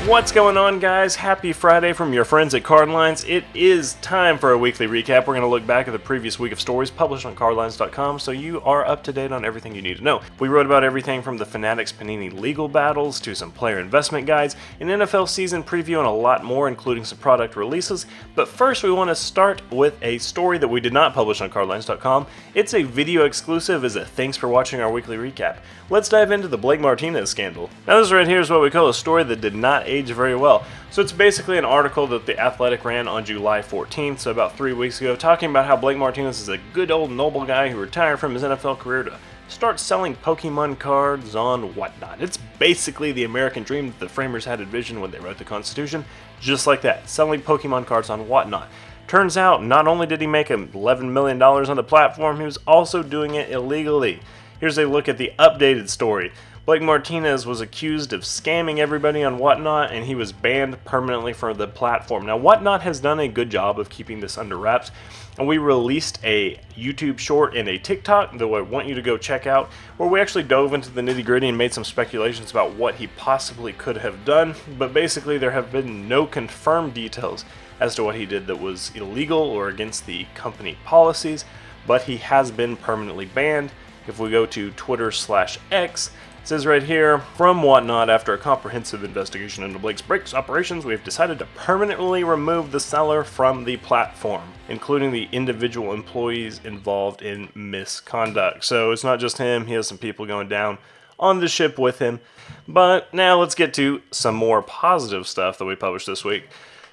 What's going on, guys? Happy Friday from your friends at CardLines. It is time for a weekly recap. We're going to look back at the previous week of stories published on CardLines.com so you are up to date on everything you need to know. We wrote about everything from the Fanatics Panini legal battles to some player investment guides, an NFL season preview, and a lot more, including some product releases. But first, we want to start with a story that we did not publish on CardLines.com. It's a video exclusive as a thanks for watching our weekly recap. Let's dive into the Blake Martinez scandal. Now, this right here is what we call a story that did not age very well. So it's basically an article that The Athletic ran on July 14th, so about 3 weeks ago, talking about how Blake Martinez is a good old noble guy who retired from his NFL career to start selling Pokemon cards on whatnot. It's basically the American dream that the framers had envisioned when they wrote the Constitution, just like that, selling Pokemon cards on whatnot. Turns out, not only did he make $11 million on the platform, he was also doing it illegally. Here's a look at the updated story. Blake Martinez was accused of scamming everybody on Whatnot, and he was banned permanently from the platform. Now, Whatnot has done a good job of keeping this under wraps, and we released a YouTube short and a TikTok that I want you to go check out, where we actually dove into the nitty-gritty and made some speculations about what he possibly could have done, but basically there have been no confirmed details as to what he did that was illegal or against the company policies, but he has been permanently banned. If we go to Twitter/X, it says right here, from Whatnot, after a comprehensive investigation into Blake's breaks operations, we have decided to permanently remove the seller from the platform, including the individual employees involved in misconduct. So it's not just him, he has some people going down on the ship with him. But now let's get to some more positive stuff that we published this week.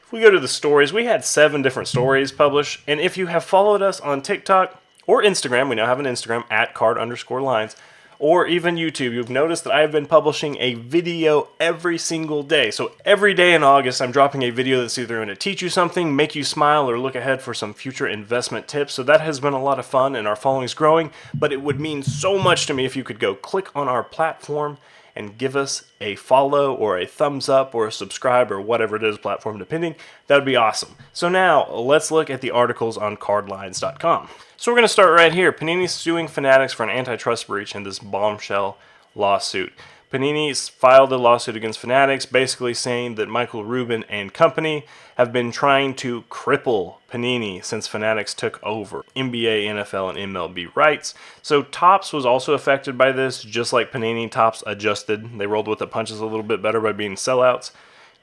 If we go to the stories, we had 7 different stories published, and if you have followed us on TikTok or Instagram, we now have an Instagram at @card_lines, or even YouTube, you've noticed that I've been publishing a video every single day. So every day in August, I'm dropping a video that's either going to teach you something, make you smile, or look ahead for some future investment tips. So that has been a lot of fun, and our following is growing, but it would mean so much to me if you could go click on our platform and give us a follow or a thumbs up or a subscribe or whatever it is, platform depending. That would be awesome. So now let's look at the articles on CardLines.com. So we're going to start right here. Panini suing Fanatics for an antitrust breach in this bombshell lawsuit. Panini's filed a lawsuit against Fanatics, basically saying that Michael Rubin and company have been trying to cripple Panini since Fanatics took over NBA, NFL, and MLB rights. So Topps was also affected by this, just like Panini. Topps adjusted. They rolled with the punches a little bit better by being sellouts.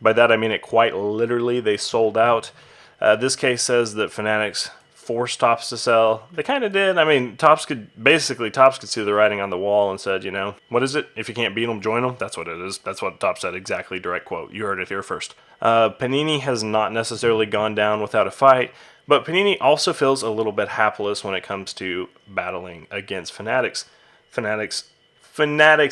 By that I mean it quite literally. They sold out. This case says that Fanatics forced Topps to sell. They kind of did. I mean, Topps could see the writing on the wall and said, you know, what is it? If you can't beat them, join them. That's what it is. That's what Topps said, exactly, direct quote. You heard it here first. Panini has not necessarily gone down without a fight, but Panini also feels a little bit hapless when it comes to battling against Fanatics. Fanatics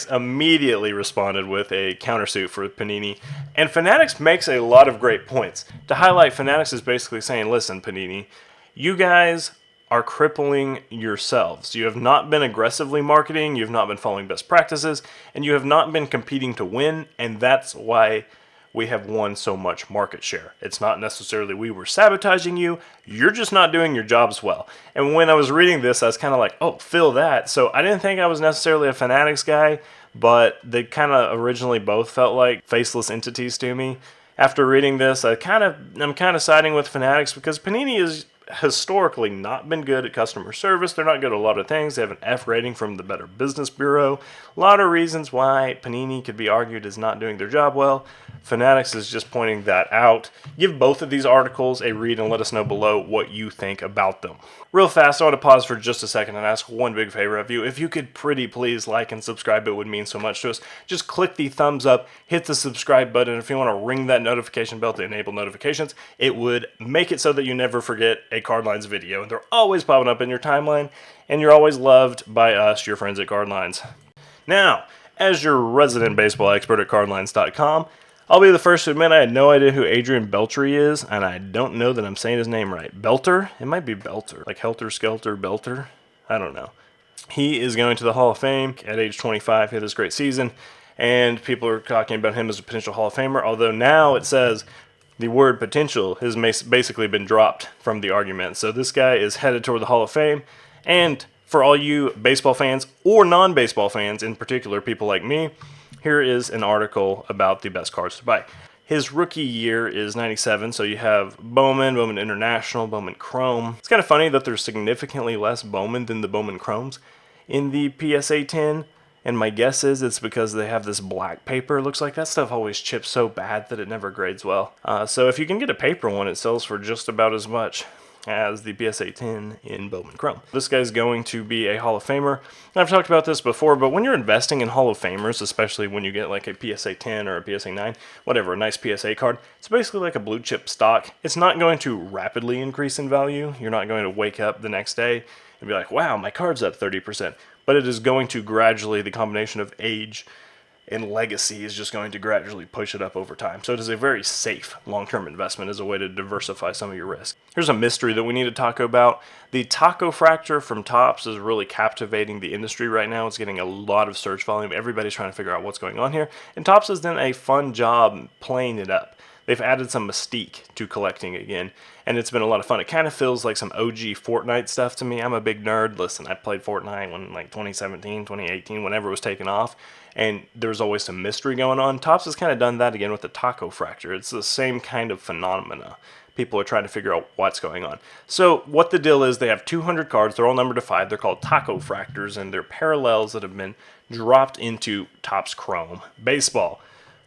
immediately responded with a countersuit for Panini, and Fanatics makes a lot of great points. To highlight, Fanatics is basically saying, listen, Panini, you guys are crippling yourselves. You have not been aggressively marketing, you have not been following best practices, and you have not been competing to win, and that's why we have won so much market share. It's not necessarily we were sabotaging you, you're just not doing your jobs well. And when I was reading this, I was kind of like, oh, feel that. So I didn't think I was necessarily a Fanatics guy, but they kind of originally both felt like faceless entities to me. After reading this, I'm kind of siding with Fanatics because Panini is historically not been good at customer service. They're not good at a lot of things. They have an F rating from the Better Business Bureau. A lot of reasons why Panini could be argued as not doing their job well. Fanatics is just pointing that out. Give both of these articles a read and let us know below what you think about them. Real fast, I want to pause for just a second and ask one big favor of you. If you could pretty please like and subscribe, it would mean so much to us. Just click the thumbs up, hit the subscribe button. If you want to ring that notification bell to enable notifications, it would make it so that you never forget a CardLines video. And they're always popping up in your timeline, and you're always loved by us, your friends at CardLines. Now, as your resident baseball expert at CardLines.com, I'll be the first to admit I had no idea who Adrian Beltre is, and I don't know that I'm saying his name right. Beltre? It might be Belter. Like Helter Skelter Belter? I don't know. He is going to the Hall of Fame at age 25. He had this great season, and people are talking about him as a potential Hall of Famer, although now it says the word potential has basically been dropped from the argument. So this guy is headed toward the Hall of Fame, and for all you baseball fans or non-baseball fans, in particular people like me, here is an article about the best cards to buy. His rookie year is 97, so you have Bowman, Bowman International, Bowman Chrome. It's kind of funny that there's significantly less Bowman than the Bowman Chromes in the PSA 10, and my guess is it's because they have this black paper. It looks like that stuff always chips so bad that it never grades well. So if you can get a paper one, it sells for just about as much as the PSA 10 in Bowman Chrome. This guy's going to be a Hall of Famer. I've talked about this before, but when you're investing in Hall of Famers, especially when you get like a PSA 10 or a PSA 9, whatever, a nice PSA card, it's basically like a blue chip stock. It's not going to rapidly increase in value. You're not going to wake up the next day and be like, wow, my card's up 30%. But it is going to gradually, the combination of age and legacy is just going to gradually push it up over time. So it is a very safe long-term investment as a way to diversify some of your risk. Here's a mystery that we need to talk about. The Tacofractor from Topps is really captivating the industry right now. It's getting a lot of search volume. Everybody's trying to figure out what's going on here. And Topps has done a fun job playing it up. They've added some mystique to collecting again, and it's been a lot of fun. It kind of feels like some OG Fortnite stuff to me. I'm a big nerd. Listen, I played Fortnite when like 2017, 2018, whenever it was taken off, and there's always some mystery going on. Topps has kind of done that again with the Tacofractor. It's the same kind of phenomena. People are trying to figure out what's going on. So what the deal is, they have 200 cards. They're all numbered to 5. They're called Tacofractors, and they're parallels that have been dropped into Topps Chrome Baseball.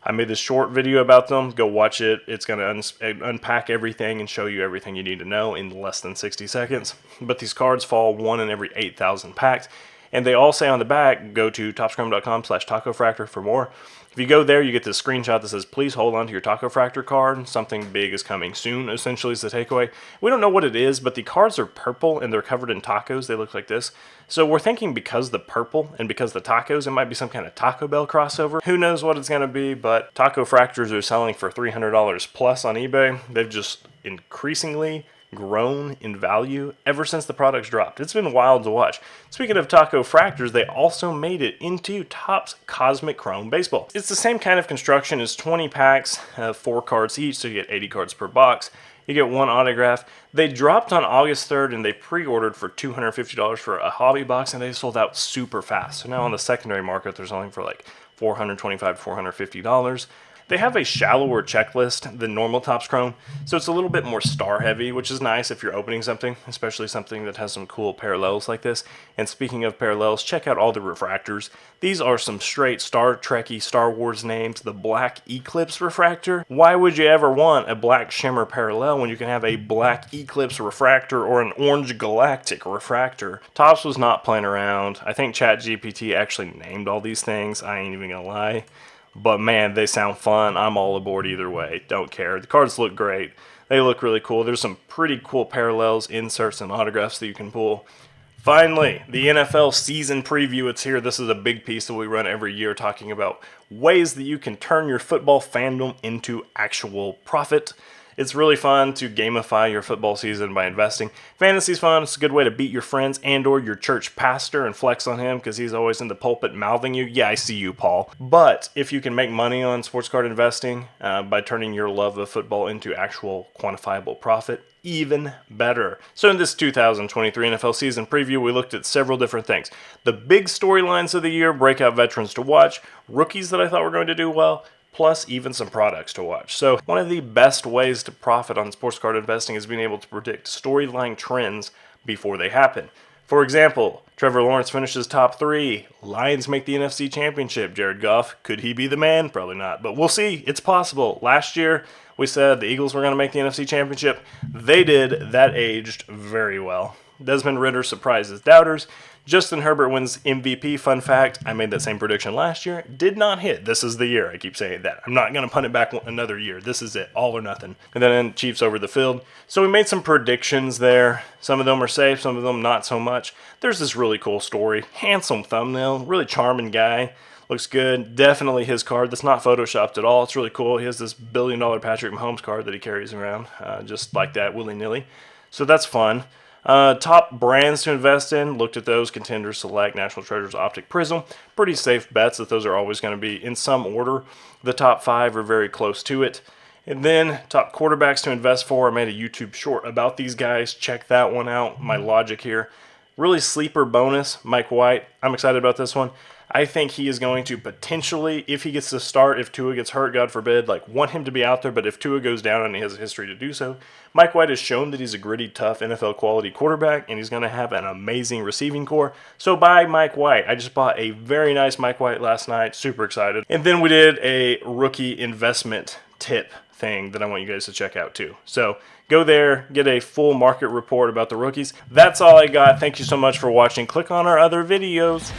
I made this short video about them. Go watch it. It's going to unpack everything and show you everything you need to know in less than 60 seconds. But these cards fall 1 in every 8,000 packs. And they all say on the back, go to topscrum.com/Tacofractor for more. If you go there, you get this screenshot that says, please hold on to your Tacofractor card. Something big is coming soon, essentially, is the takeaway. We don't know what it is, but the cards are purple and they're covered in tacos. They look like this. So we're thinking because the purple and because the tacos, it might be some kind of Taco Bell crossover. Who knows what it's going to be, but Tacofractors are selling for $300 plus on eBay. They've just increasingly grown in value ever since the product's dropped. It's been wild to watch. Speaking of Tacofractors, they also made it into Topps Cosmic Chrome Baseball. It's the same kind of construction as 20 packs, 4 cards each, so you get 80 cards per box. You get 1 autograph. They dropped on August 3rd and they pre-ordered for $250 for a hobby box, and they sold out super fast. So now on the secondary market, they're selling for like $425 to $450. They have a shallower checklist than normal Topps Chrome, so it's a little bit more star heavy, which is nice if you're opening something, especially something that has some cool parallels like this. And speaking of parallels, check out all the refractors. These are some straight Star Trek-y Star Wars names. The Black Eclipse Refractor. Why would you ever want a Black Shimmer parallel when you can have a Black Eclipse Refractor or an Orange Galactic Refractor? Topps was not playing around. I think ChatGPT actually named all these things. I ain't even gonna lie. But man, they sound fun. I'm all aboard either way. Don't care. The cards look great. They look really cool. There's some pretty cool parallels, inserts, and autographs that you can pull. Finally, the NFL season preview. It's here. This is a big piece that we run every year talking about ways that you can turn your football fandom into actual profit. It's really fun to gamify your football season by investing. Fantasy's fun. It's a good way to beat your friends and or your church pastor and flex on him because he's always in the pulpit mouthing you. Yeah, I see you, Paul. But if you can make money on sports card investing by turning your love of football into actual quantifiable profit, even better. So in this 2023 NFL season preview, we looked at several different things. The big storylines of the year, breakout veterans to watch, rookies that I thought were going to do well, plus even some products to watch. So one of the best ways to profit on sports card investing is being able to predict storyline trends before they happen. For example, Trevor Lawrence finishes top 3. Lions make the NFC Championship. Jared Goff, could he be the man? Probably not, but we'll see. It's possible. Last year, we said the Eagles were going to make the NFC Championship. They did. That aged very well. Desmond Ridder surprises doubters. Justin Herbert wins MVP. Fun fact, I made that same prediction last year. Did not hit. This is the year. I keep saying that. I'm not going to punt it back another year. This is it. All or nothing. And then Chiefs over the field. So we made some predictions there. Some of them are safe. Some of them not so much. There's this really cool story. Handsome thumbnail. Really charming guy. Looks good. Definitely his card. That's not photoshopped at all. It's really cool. He has this $1 billion Patrick Mahomes card that he carries around. Just like that, willy-nilly. So that's fun. Top brands to invest in, looked at those: Contenders, Select, National Treasures, Optic, Prism. Pretty safe bets that those are always going to be in some order. The top 5 are very close to it. And then top quarterbacks to invest for. I made a YouTube short about these guys. Check that one out. My logic here. Really sleeper bonus, Mike White. I'm excited about this one. I think he is going to potentially, if he gets to start, if Tua gets hurt, God forbid, like want him to be out there, but if Tua goes down and he has a history to do so, Mike White has shown that he's a gritty, tough, NFL quality quarterback, and he's going to have an amazing receiving core. So buy Mike White. I just bought a very nice Mike White last night. Super excited. And then we did a rookie investment tip thing that I want you guys to check out too. So go there, get a full market report about the rookies. That's all I got. Thank you so much for watching. Click on our other videos.